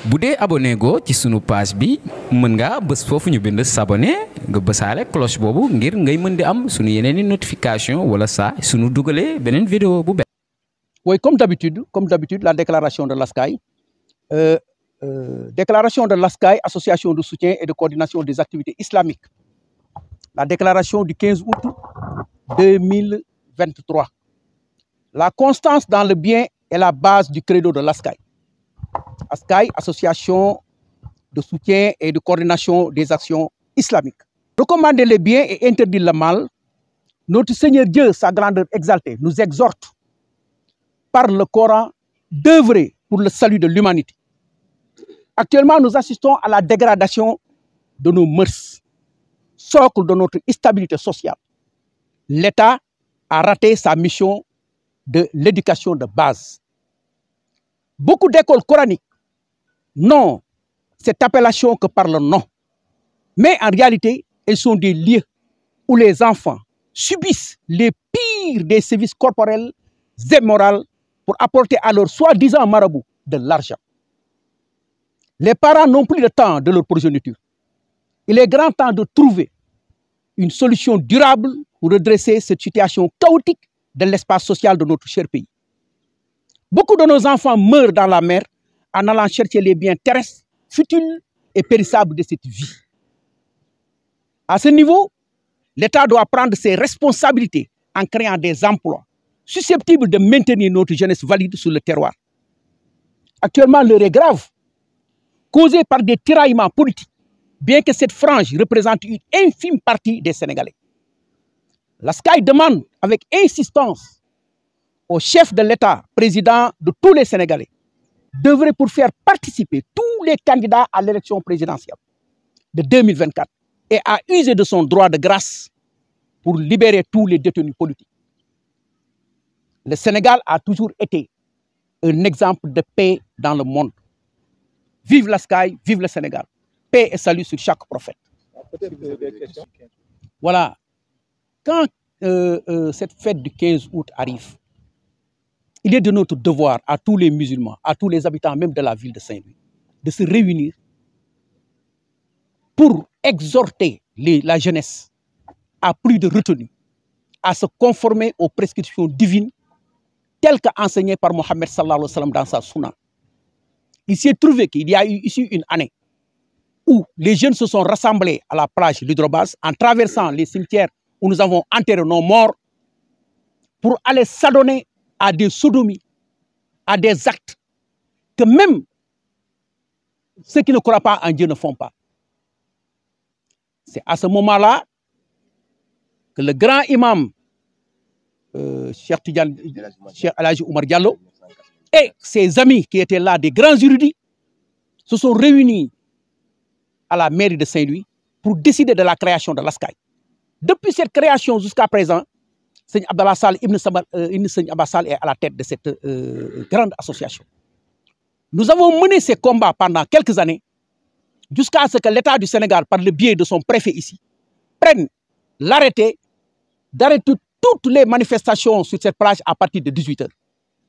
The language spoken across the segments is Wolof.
bu dee abonné go ci sunu page bi mën nga bës foofu ñu bind s'abonner nga bësaale cloche boobu ngir ngay mën di am sunu yeneeni notification wala saa sunu dugalee beneen vidéo bu bees. Oui, comme d'habitude, la déclaration de l'ASCAI. Déclaration de l'ASCAI, Association de soutien et de coordination des activités islamiques. La déclaration du 15 août 2023. La constance dans le bien est la base du credo de l'ASCAI. ASCAI, Association de soutien et de coordination des actions islamiques. Recommander le bien et interdire le mal. Notre Seigneur Dieu, sa grandeur exaltée, nous exhorte par le Coran d'œuvrer pour le salut de l'humanité. Actuellement, nous assistons à la dégradation de nos mœurs, socle de notre stabilité sociale. L'État a raté sa mission de l'éducation de base. Beaucoup d'écoles coraniques n'ont cette appellation que par le nom. Mais en réalité, elles sont des lieux où les enfants subissent les pires des sévices corporels et moraux pour apporter à leur soi-disant marabout de l'argent. Les parents n'ont plus le temps de leur progéniture. Il est grand temps de trouver une solution durable pour redresser cette situation chaotique de l'espace social de notre cher pays. Beaucoup de nos enfants meurent dans la mer en allant chercher les biens terrestres, futiles et périssables de cette vie. À ce niveau, l'État doit prendre ses responsabilités en créant des emplois susceptibles de maintenir notre jeunesse valide sur le terroir. Actuellement, l'heure est grave, causée par des tiraillements politiques, bien que cette frange représente une infime partie des Sénégalais. L'ASCAI demande avec insistance au chef de l'État, président de tous les Sénégalais, d'œuvrer pour faire participer tous les candidats à l'élection présidentielle de 2024 et à user de son droit de grâce pour libérer tous les détenus politiques. Le Sénégal a toujours été un exemple de paix dans le monde. Vive l'ASCAI, vive le Sénégal. Paix et salut sur chaque prophète. Voilà. Quand cette fête du 15 août arrive, il est de notre devoir à tous les musulmans, à tous les habitants même de la ville de Saint-Louis, de se réunir pour exhorter la jeunesse à plus de retenue, à se conformer aux prescriptions divines telles qu'enseignées par Mohammed sallallahu alayhi wa sallam dans sa sunna. Il s'est trouvé qu'il y a eu ici une année où les jeunes se sont rassemblés à la plage Ludrobas en traversant les cimetières où nous avons enterré nos morts pour aller s'adonner à des sodomies, à des actes que même ceux qui ne croient pas en Dieu ne font pas. C'est à ce moment-là que le grand imam Cheikh El Hadji Oumar Diallo et ses amis qui étaient là, des grands érudits, se sont réunis à la mairie de Saint-Louis pour décider de la création de l'ASCAI. Depuis cette création jusqu'à présent, Seigne Abdallah Sall, Ibn Seigne Abba Sall est à la tête de cette grande association. Nous avons mené ces combats pendant quelques années jusqu'à ce que l'État du Sénégal, par le biais de son préfet ici, prenne l'arrêté d'arrêter toutes les manifestations sur cette plage à partir de 18 h.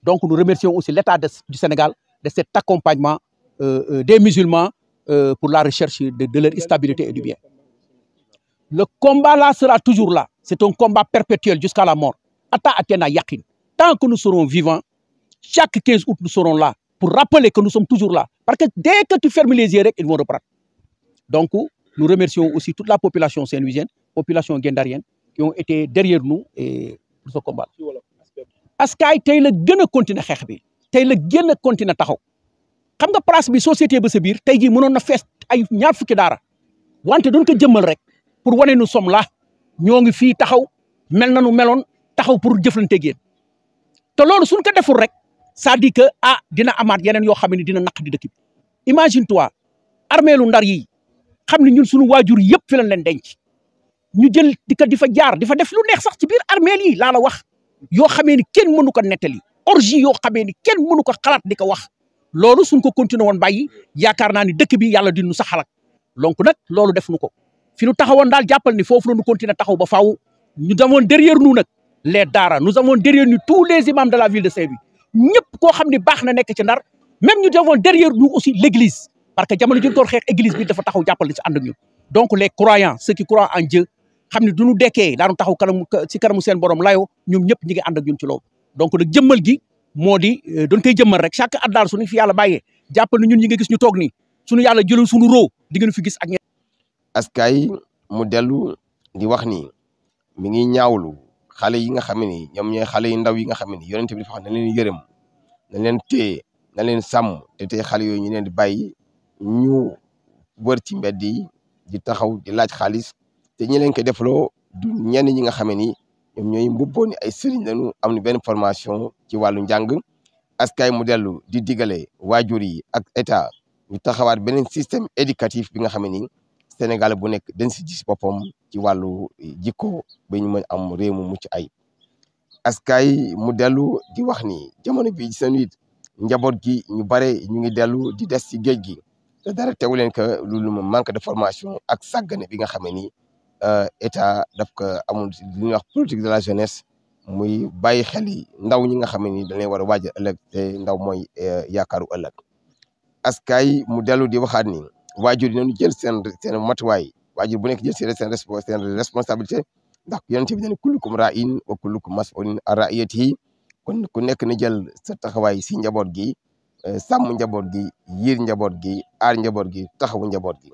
Donc nous remercions aussi l'État du Sénégal de cet accompagnement des musulmans pour la recherche de leur stabilité et du bien. Le combat là sera toujours là. C'est un combat perpétuel jusqu'à la mort. Tant que nous serons vivants, chaque 15 août, nous serons là pour rappeler que nous sommes toujours là. Parce que dès que tu fermes les yeux, ils vont reprendre. Donc, nous remercions aussi toute la population saint-louisienne, population guendarienne, qui ont été derrière nous et pour ce combat. ASCAI tey la gën a continuer xeex bi tey la gën a continuer taxaw xam nga place bi société ba sa biir tey jii mënoon na fees ay ñaar fukki daara wante doon ko jëmmal rek pour wane nous sommes là ñoo ngi fii taxaw mel na nu meloon taxaw pour jëflanteeg yéen te loolu suñ ko deful rek ça dit que dina amaat yeneen yoo xam ne dina naq di dëkk bi. Imagine toi armée lu Ndar yi xam ne ñun suñu waajur yëpp fi lañ leen denc ñu jël di fa jaar di fa def lu neex sax ci biir armée yi laa la wax. yoo xamee ni kenn mënu ko nettali orgie yoo xamee ni kenn mënu ko xalaat di ko wax loolu suñ ko continué woon bàyyi yaakaar naa ni dëkk bi yàlla di nu saxalak donc nag loolu def nu ko fi nu taxawoon daal jàppal ni foofu la nu continuer taxaw ba faaw. Nous avons derrière nous nag les daara nous avons derrière nous tous les imams de la ville de Saint-Louis ñëpp koo xam ne baax na nekk ci Ndar même nous avons derrière nous aussi l'église parce que jamono ji doon xeex église bi dafa taxaw jàppale ci ànd ak ñun donc les croyants ceux qui croient en Dieu xam ne du ñu dekkee daanu taxaw kanam ci kanamu seen borom layoo ñoom ñëpp ñi ngi ànd ak ñun ci loolu donc nag jëmmal gi moo di doon koy jëmmal rek chaque at daal suñu fi yàlla bàyyee jàppal ni ñun ñi nga gis ñu toog nii suñu yàlla jëlal suñu roo di ngeen fi gis ak askay mu dellu di wax ni mi ngi ñaawlu xale yi nga xam ni ñoom ñooy xale yu ndaw yi nga xam ni yonent bi dafa wax na leen yërëm na leen téye na leen sàmm te tey xale yooyu ñu leen di bàyyi ñu wër ci mbedd yi di taxaw di laaj xaalis te ñi leen koy defloo du ñenn ñi nga xam ni ñoom ñooy mbubboo ni ay sëriñ lañu am ni benn formation ci wàllu njàng askay mu dellu di digale waajur yi ak état ñu taxawaat beneen système éducatif bi nga xam ni Sénégal bu nekk dañ si gis boppam ci wàllu jikko ba ñu mën am réew mu mucc ay askay mu dellu di wax ni jamono bi seen it njaboot gi ñu bare ñu ngi dellu di des ci géej gi te dara tewu leen que lu manque de formation ak sàggane bi nga xam ni état daf ko amul li ñuy wax politique de la jeunesse muy bàyyi xel yi ndaw ñi nga xam ni dañ leen war a waajal ëllëg te ndaw mooy yaakaaru ëllëg askay mu dellu di waxaat ni waajur yi nañu jël seen matuwaay waajur bu nekk jël seen responsabilité ndax yonent bi ne kullukum ra'in wa kullukum mas'ulun an ra'iyatihi kon ku nekk na jël sa taxawaay si njaboot gi sàmm njaboot gi yiir njaboot gi aar njaboot gi taxawu njaboot gi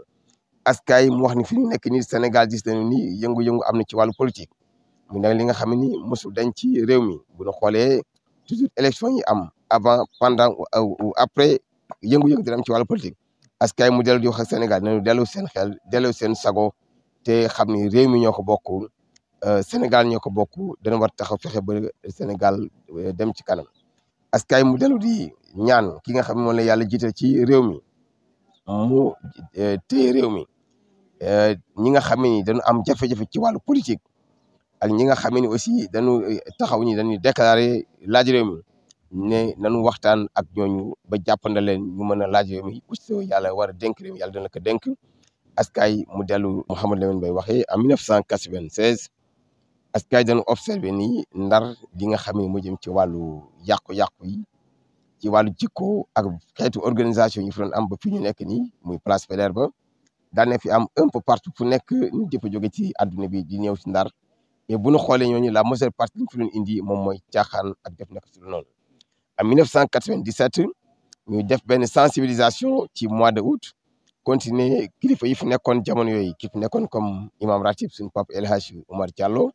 askay mu wax ni fi ñu nekk ni Sénégal gis nañu ni yëngu-yëngu am na ci wàllu politique mu nekk li nga xam ni mosul dañ ci réew mi bu ñu xoolee toujours élection yi am avant pendant ou après yëngu-yëngu dina am ci wàllu politique askay mu dellu di wax ak Sénégal nañu dellu seen xel dellu seen sago te xam ni réew mi ñoo ko bokk Sénégal ñoo ko bokk dana war taxaw fexe ba Sénégal dem ci kanam askay mu dellu di ñaan ki nga xam ne moom la yàlla jiital ci réew mi mu téye réew mi ñi nga xam ni dañu am jafe-jafe ci wàllu politique ak ñi nga xam ni aussi dañu taxaw ni dañuy déclarer laaj réew mi ne nañu waxtaan ak ñooñu ba jàppandal leen ñu mën a laaj réew mi aussi yàlla war a dénk réew mi yàlla dana ko dénk askay mu dellu Mouhamed Lamine Bay waxee en 1996 askay dañu observé ni Ndar di nga xam ne mu jëm ci wàllu yàqu-yàqu yi ci wàllu jikko ak xeetu organisation yi fi doon am ba fi ñu nekk nii muy place Faidherbe ba daan na fi am un peu partout fu nekk ñu jëpp a jóge ci àdduna bi di ñëw ci Ndar mais bu ñu xoolee ñooñu la majeure partie li ñu fi doon indi moom mooy caaxaan ak def nekk su noonu en 1997 ñu def benn sensibilisation ci mois de août continuer kilifa yi fi nekkoon jamono yooyu ki fi nekkoon comme imam ratib suñu papa El Hadji Omar Diallo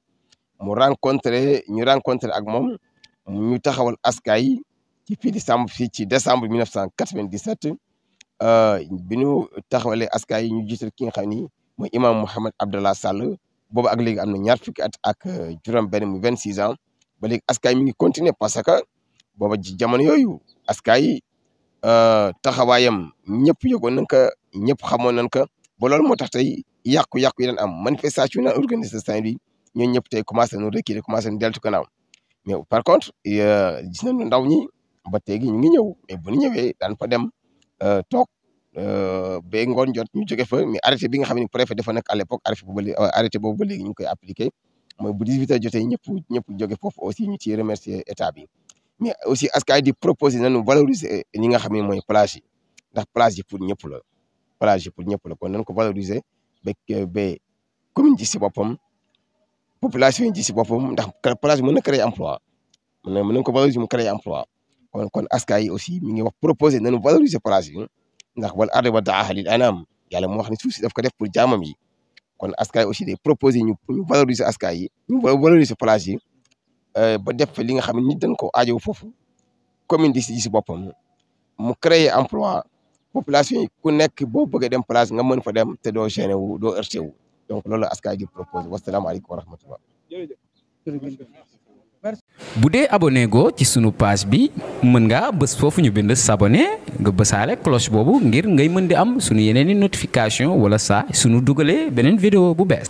ñu rencontré ak moom ñu taxawal askay ci fii ci décembre 1997 bi ñu taxawalee askay ñu jiital ki nga xam ni mooy imam Mouhamed Abdallah Sall boobu ak léegi am na ñaar fukki at ak juróom benn mu 26 ans ba léegi askay mi ngi continuer parce que booba ci jamono yooyu askay taxawaayam ñëpp yëgoon nañ ko ñëpp xamoon nañ ko ba loolu moo tax tey yàqu-yàqu yi dañ am manifestation yi daan organiser Saint-Louis ñooñu ñëpp tey commencé nañu reculer commencé nañu deltu gannaaw mais par contre gis nañu ndaw ñi ba teegi ñu ngi ñëw mais bu ñu ñëwee daan fa dem toog ba ngoon jot ñu jóge fa mais arrêté bi nga xam ne préfet dafa nekk à l'époque arrêté boobu ba léegi ñu koy appliqué mooy bu 18h jotee ñëpp jóge foofu aussi ñu ciy remercier état bi mais aussi askay di proposer nañu valoriser ñi nga xam ne mooy plage yi ndax plage yi pour ñëpp la plage yi pour ñëpp la kon nañ ko valoriser ba commune ji si boppam population yi ji si boppam ndax plage mën na créer emploi mën nañ ko valoriser mu créer emploi kon askay yi aussi mi ngi wax proposer nañu valoriser plage yi ndax wal ardi wada'aha lil anam yàlla moo wax ne suuf si daf ko def pour jaamam yi kon askay aussi day proposer ñu valoriser askay yi ñu valoriser plage yi ba def li nga xam ne nit dañ ko aajow foofu commune di si boppam mu créer emploi population yi ku nekk boo bëggee dem plage nga mën fa dem te doo gêné wu doo heurté wu donc loolu askay di proposé wasalaamaaleykum wa rahmatullah. bu dee abonné go ci sunu page bi mën nga bës foofu ñu bind s'abonner nga bësaale cloche boobu ngir ngay mën di am sunu yeneen i notification wala saa sunu dugalee beneen vidéo bu bees